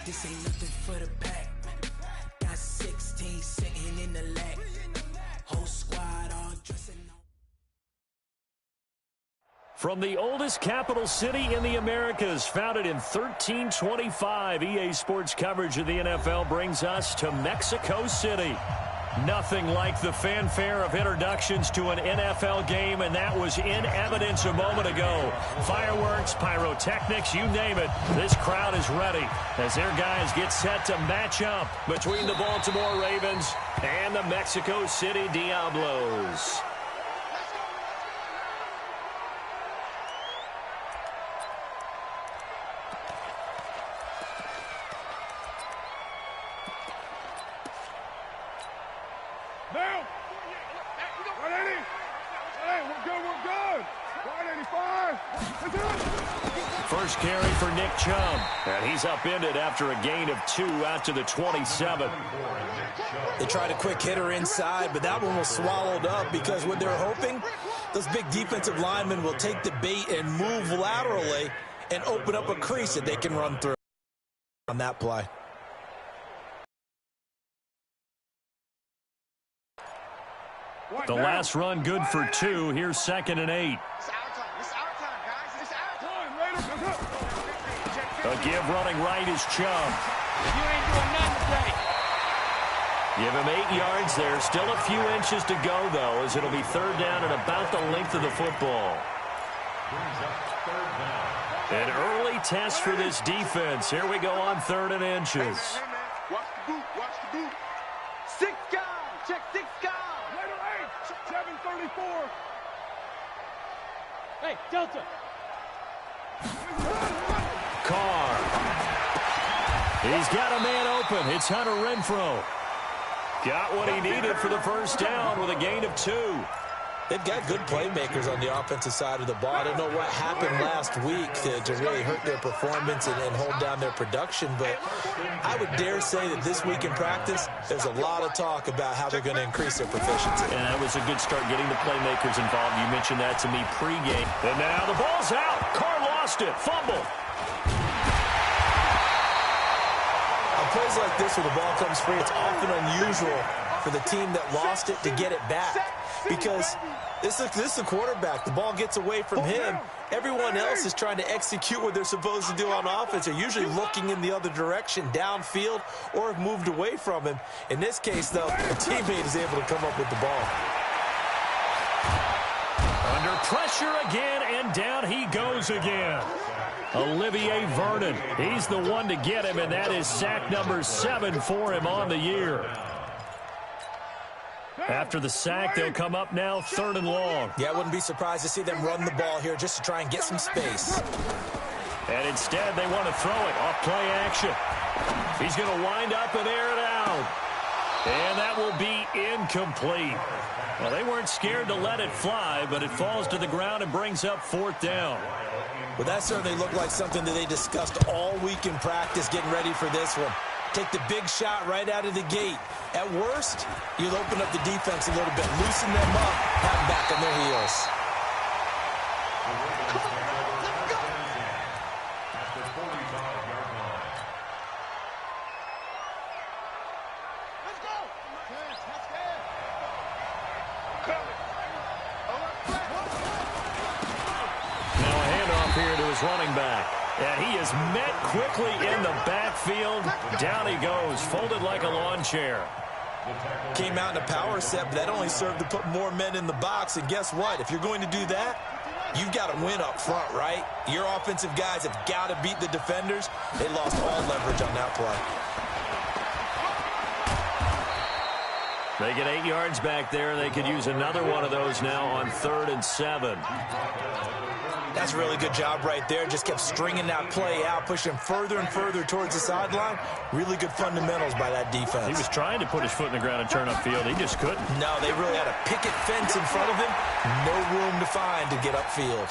This ain't nothing for the pack. Got 16 sitting in the lag. Whole squad all dressing on. From the oldest capital city in the Americas, founded in 1325, EA Sports coverage of the NFL brings us to Mexico City. Nothing like the fanfare of introductions to an NFL game, and that was in evidence a moment ago. Fireworks, pyrotechnics, you name it. This crowd is ready as their guys get set to match up between the Baltimore Ravens and the Mexico City Diablos. First carry for Nick Chubb, and he's upended after a gain of 2 out to the 27. They tried a quick hitter inside, but that one was swallowed up because what they're hoping, those big defensive linemen will take the bait and move laterally and open up a crease that they can run through on that play. The last run good for 2. Here's 2nd and 8. A give running right is Chubb. You ain't doing nothing today. Give him 8 yards there. Still a few inches to go, though, as it'll be 3rd down and about the length of the football. An early test for this defense. Here we go on 3rd and inches. Watch the boot. Watch the boot. 6 guys. Check 6 guys. Later 8. 734. Hey, Delta. Carr. He's got a man open. It's Hunter Renfrow. Got what he needed for the first down with a gain of 2. They've got good playmakers on the offensive side of the ball. I don't know what happened last week to really hurt their performance and hold down their production, but I would dare say that this week in practice, there's a lot of talk about how they're going to increase their proficiency. And that was a good start getting the playmakers involved. You mentioned that to me pregame. And now the ball's out. Carr lost it. Fumble. On plays like this where the ball comes free, it's often unusual for the team that lost it to get it back because this is the quarterback. The ball gets away from him. Everyone else is trying to execute what they're supposed to do on offense. They're usually looking in the other direction, downfield, or have moved away from him. In this case, though, the teammate is able to come up with the ball. Under pressure again, and down he goes again. Olivier Vernon, he's the one to get him, and that is sack number 7 for him on the year. After the sack, they'll come up now 3rd and long. Yeah, I wouldn't be surprised to see them run the ball here just to try and get some space. And instead, they want to throw it off play action. He's going to wind up and air it out. And that will be incomplete. Well, they weren't scared to let it fly, but it falls to the ground and brings up 4th down. Well, that certainly looked like something that they discussed all week in practice getting ready for this one. Take the big shot right out of the gate. At worst, you'll open up the defense a little bit, loosen them up, have them back on their heels. Running back, and he is met quickly in the backfield. Down he goes, folded like a lawn chair. Came out in a power set, but that only served to put more men in the box. And guess what? If you're going to do that, you've got to win up front, right? Your offensive guys have got to beat the defenders. They lost all leverage on that play. They get 8 yards back there. They could use another one of those now on 3rd and 7. That's a really good job right there. Just kept stringing that play out, pushing further and further towards the sideline. Really good fundamentals by that defense. He was trying to put his foot in the ground and turn upfield. He just couldn't. No, they really had a picket fence in front of him. No room to find to get upfield.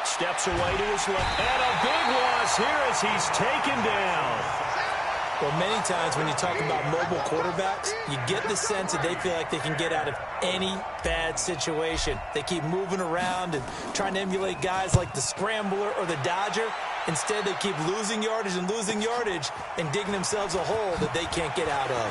Steps away to his left. And a big loss here as he's taken down. Well, many times when you talk about mobile quarterbacks, you get the sense that they feel like they can get out of any bad situation. They keep moving around and trying to emulate guys like the Scrambler or the Dodger. Instead, they keep losing yardage and digging themselves a hole that they can't get out of.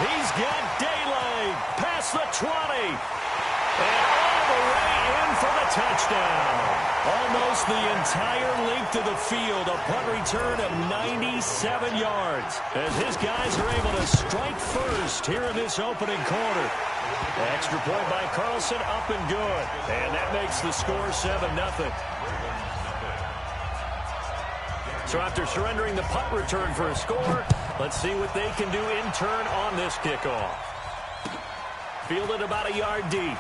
He's got daylight past the 20. And all the way in for the touchdown. Almost the entire length of the field. A punt return of 97 yards. As his guys are able to strike first here in this opening quarter. Extra point by Carlson, up and good. And that makes the score 7-0. So after surrendering the punt return for a score, let's see what they can do in turn on this kickoff. Fielded about a yard deep.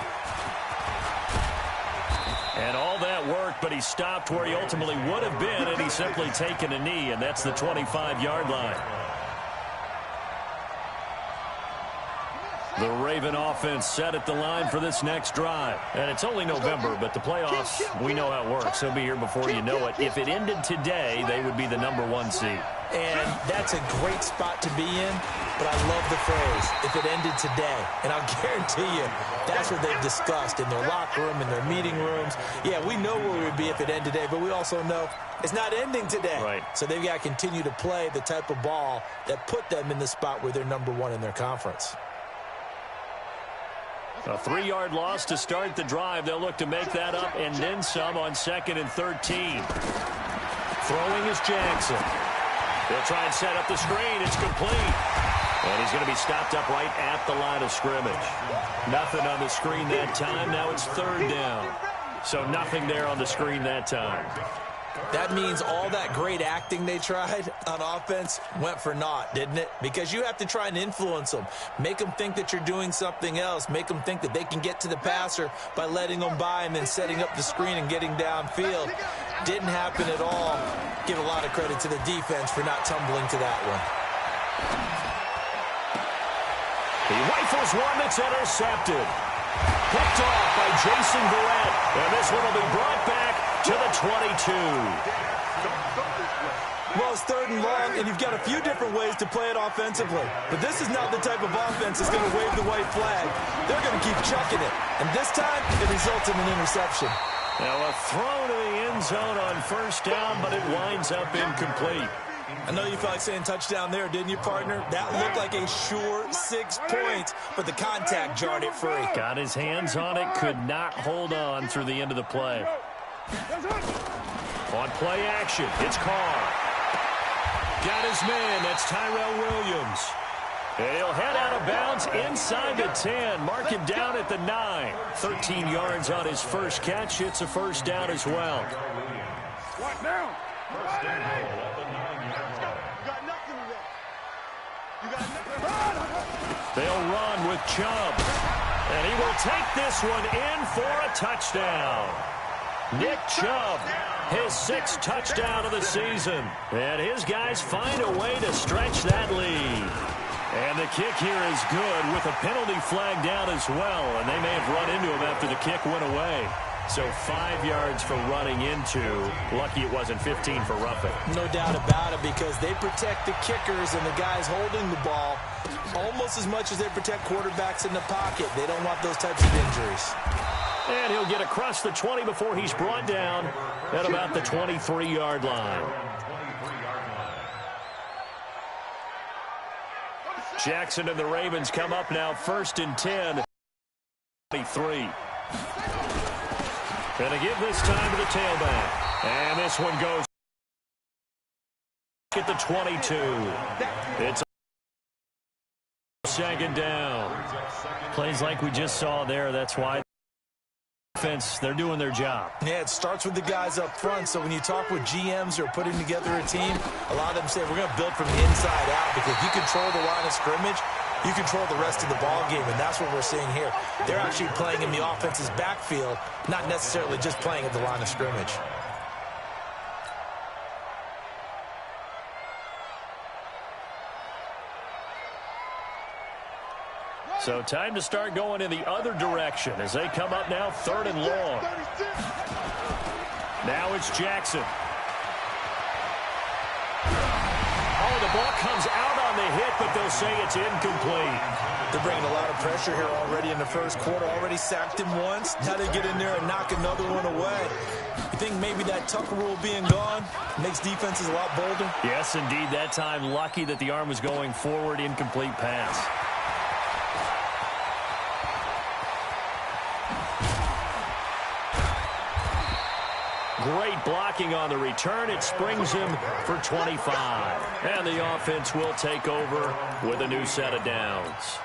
And all that worked, but he stopped where he ultimately would have been, and he's simply taken a knee, and that's the 25-yard line. The Raven offense set at the line for this next drive. And it's only November, but the playoffs, we know how it works. They'll be here before you know it. If it ended today, they would be the #1 seed. And that's a great spot to be in, but I love the phrase, if it ended today. And I'll guarantee you, that's what they've discussed in their locker room, in their meeting rooms. Yeah, we know where we would be if it ended today, but we also know it's not ending today. Right. So they've got to continue to play the type of ball that put them in the spot where they're #1 in their conference. A 3-yard loss to start the drive. They'll look to make that up and then some on 2nd and 13. Throwing is Jackson. They'll try and set up the screen. It's complete. And he's going to be stopped up right at the line of scrimmage. Nothing on the screen that time. Now it's 3rd down. So nothing there on the screen that time. That means all that great acting they tried on offense went for naught, didn't it? Because you have to try and influence them. Make them think that you're doing something else. Make them think that they can get to the passer by letting them by and then setting up the screen and getting downfield. Didn't happen at all. Give a lot of credit to the defense for not tumbling to that one. He rifles one that's intercepted. Picked off by Jason Verrett. And this one will be brought back to the 22. Well, it's 3rd and long, and you've got a few different ways to play it offensively. But this is not the type of offense that's going to wave the white flag. They're going to keep chucking it. And this time, it results in an interception. Now a throw to the end zone on 1st down, but it winds up incomplete. I know you felt like saying touchdown there, didn't you, partner? That looked like a sure 6 points, but the contact jarred it free. Got his hands on it, could not hold on through the end of the play. On play action, it's Carr. Got his man, that's Tyrell Williams. And he'll head out of bounds inside the 10. Mark him down at the 9. 13 yards on his first catch. It's a 1st down as well. What now? They'll run with Chubb. And he will take this one in for a touchdown. Nick Chubb, his 6th touchdown of the season. And his guys find a way to stretch that lead. And the kick here is good with a penalty flag down as well. And they may have run into him after the kick went away. So 5 yards for running into. Lucky it wasn't 15 for roughing. No doubt about it, because they protect the kickers and the guys holding the ball almost as much as they protect quarterbacks in the pocket. They don't want those types of injuries. And he'll get across the 20 before he's brought down at about the 23-yard line. Jackson and the Ravens come up now 1st and 10. 23. Going to give this time to the tailback. And this one goes at the 22. It's 2nd down. Plays like we just saw there. That's why defense, they're doing their job. Yeah, it starts with the guys up front. So when you talk with GMs who are putting together a team, a lot of them say we're going to build from the inside out, because if you control the line of scrimmage, you control the rest of the ball game, and that's what we're seeing here. They're actually playing in the offense's backfield, not necessarily just playing at the line of scrimmage. So time to start going in the other direction as they come up now 3rd and long. Now it's Jackson. Oh, the ball comes out on the hit, but they'll say it's incomplete. They're bringing a lot of pressure here already in the first quarter. Already sacked him once. Now they get in there and knock another one away. You think maybe that Tucker rule being gone makes defenses a lot bolder? Yes, indeed. That time, lucky that the arm was going forward. Incomplete pass. Great blocking on the return. It springs him for 25. And the offense will take over with a new set of downs.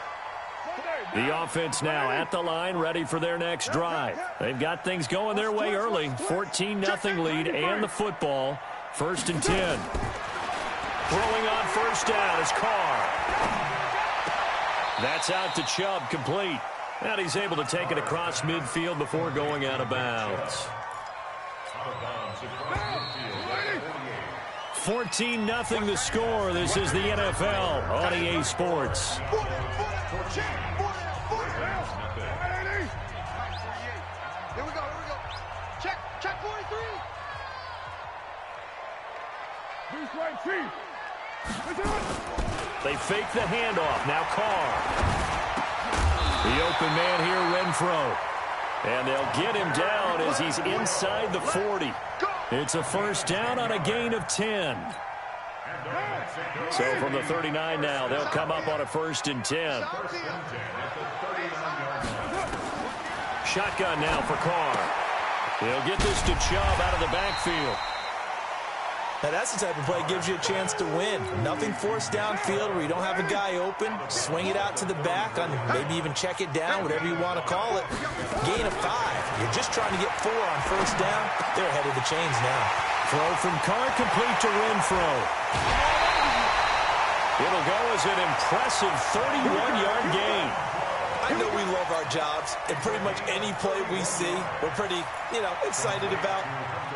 The offense now at the line, ready for their next drive. They've got things going their way early. 14-0 lead and the football. 1st and 10. Throwing on first down is Carr. That's out to Chubb, complete. And he's able to take it across midfield before going out of bounds. 14-0 the score. This is the NFL on EA Sports. Here we go. Check 43. They fake the handoff. Now Carr. The open man here, Renfro. And they'll get him down as he's inside the 40. It's a first down on a gain of 10. So from the 39 now, they'll come up on a 1st and 10. Shotgun now for Carr. He'll get this to Chubb out of the backfield. Now that's the type of play that gives you a chance to win. Nothing forced downfield where you don't have a guy open. Swing it out to the back, on maybe even check it down, whatever you want to call it. Gain of 5. You're just trying to get 4 on first down. They're ahead of the chains now. Throw from Carr complete to Renfro. It'll go as an impressive 31-yard gain. I know we love our jobs, and pretty much any play we see, we're pretty, excited about.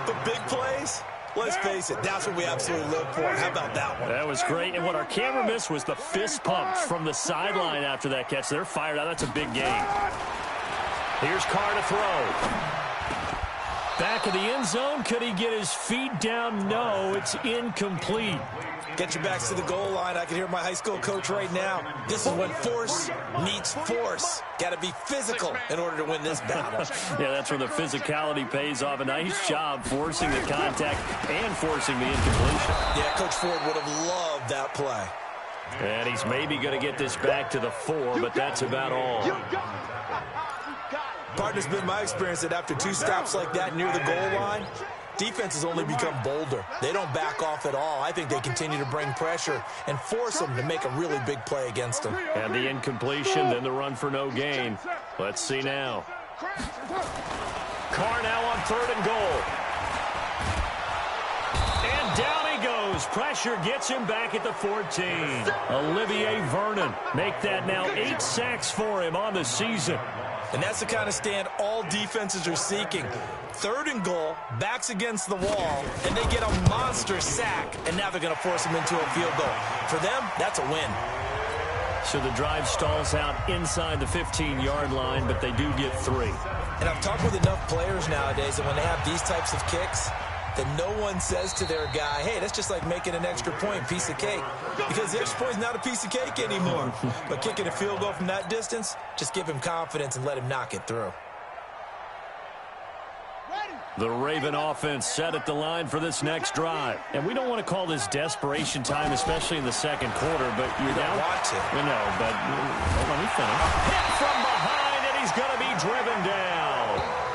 But big plays, let's face it, that's what we absolutely live for. How about that one? That was great, and what our camera missed was the fist pumps from the sideline after that catch. They're fired out. That's a big gain. Here's Carr to throw. Back of the end zone. Could he get his feet down? No, it's incomplete. Get your backs to the goal line. I can hear my high school coach right now. This is when force meets force. Got to be physical in order to win this battle. Yeah, that's where the physicality pays off. A nice job forcing the contact and forcing the incompletion. Yeah, Coach Ford would have loved that play. And he's maybe going to get this back to the 4, but that's about all. Partner's been my experience that after 2 stops like that near the goal line, defenses only become bolder. They don't back off at all. I think they continue to bring pressure and force them to make a really big play against them. And the incompletion, then the run for no gain. Let's see now. Carr now on 3rd and goal. And down he goes. Pressure gets him back at the 14. Olivier Vernon make that now 8 sacks for him on the season. And that's the kind of stand all defenses are seeking. 3rd and goal, backs against the wall, and they get a monster sack, and now they're going to force them into a field goal. For them, that's a win. So the drive stalls out inside the 15-yard line, but they do get 3. And I've talked with enough players nowadays that when they have these types of kicks, that no one says to their guy, hey, that's just like making an extra point, piece of cake. Because the extra point is not a piece of cake anymore. But kicking a field goal from that distance, just give him confidence and let him knock it through. The Raven offense set at the line for this next drive. And we don't want to call this desperation time, especially in the second quarter, but you're down. Don't want to. No, but let me finish. Hit from behind, and he's going to be driven down.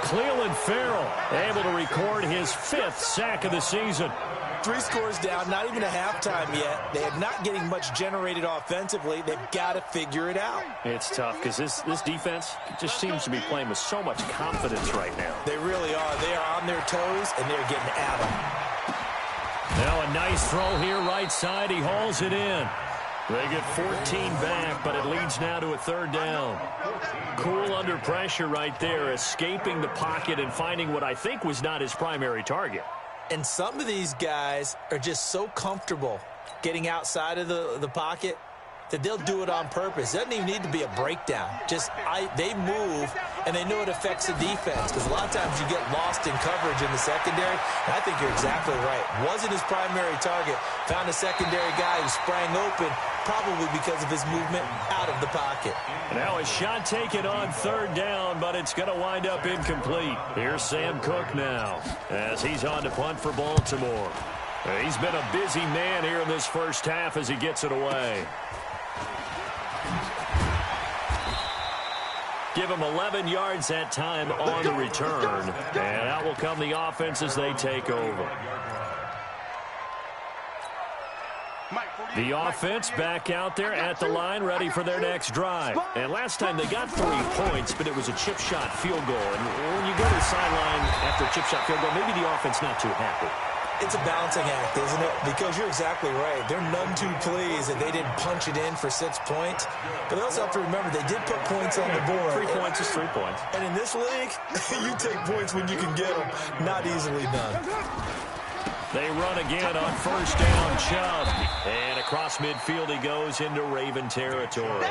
Cleveland Farrell able to record his 5th sack of the season. 3 scores down, not even a halftime yet. They are not getting much generated offensively. They've got to figure it out. It's tough because this defense just seems to be playing with so much confidence right now. They really are. They are on their toes, and they're getting at them. Now a nice throw here right side. He hauls it in. They get 14 back, but it leads now to a 3rd down. Cool under pressure right there, escaping the pocket and finding what I think was not his primary target. And some of these guys are just so comfortable getting outside of the pocket that they'll do it on purpose. It doesn't even need to be a breakdown. Just they move, and they know it affects the defense, because a lot of times you get lost in coverage in the secondary, and I think you're exactly right. Wasn't his primary target. Found a secondary guy who sprang open, probably because of his movement out of the pocket. Now a shot taken on third down, but it's going to wind up incomplete. Here's Sam Cook now, as he's on to punt for Baltimore. He's been a busy man here in this first half as he gets it away. Give him 11 yards that time on the return. And out will come the offense as they take over. The offense back out there at the line, ready for their next drive. And last time they got 3 points, but it was a chip shot field goal. And when you go to the sideline after a chip shot field goal, maybe the offense not too happy. It's a balancing act, isn't it? Because you're exactly right. They're none too pleased that they didn't punch it in for 6 points. But they also have to remember they did put points on the board. 3 points is 3 points. And in this league, you take points when you can get them. Not easily done. They run again on first down, Chubb. And across midfield he goes into Raven territory.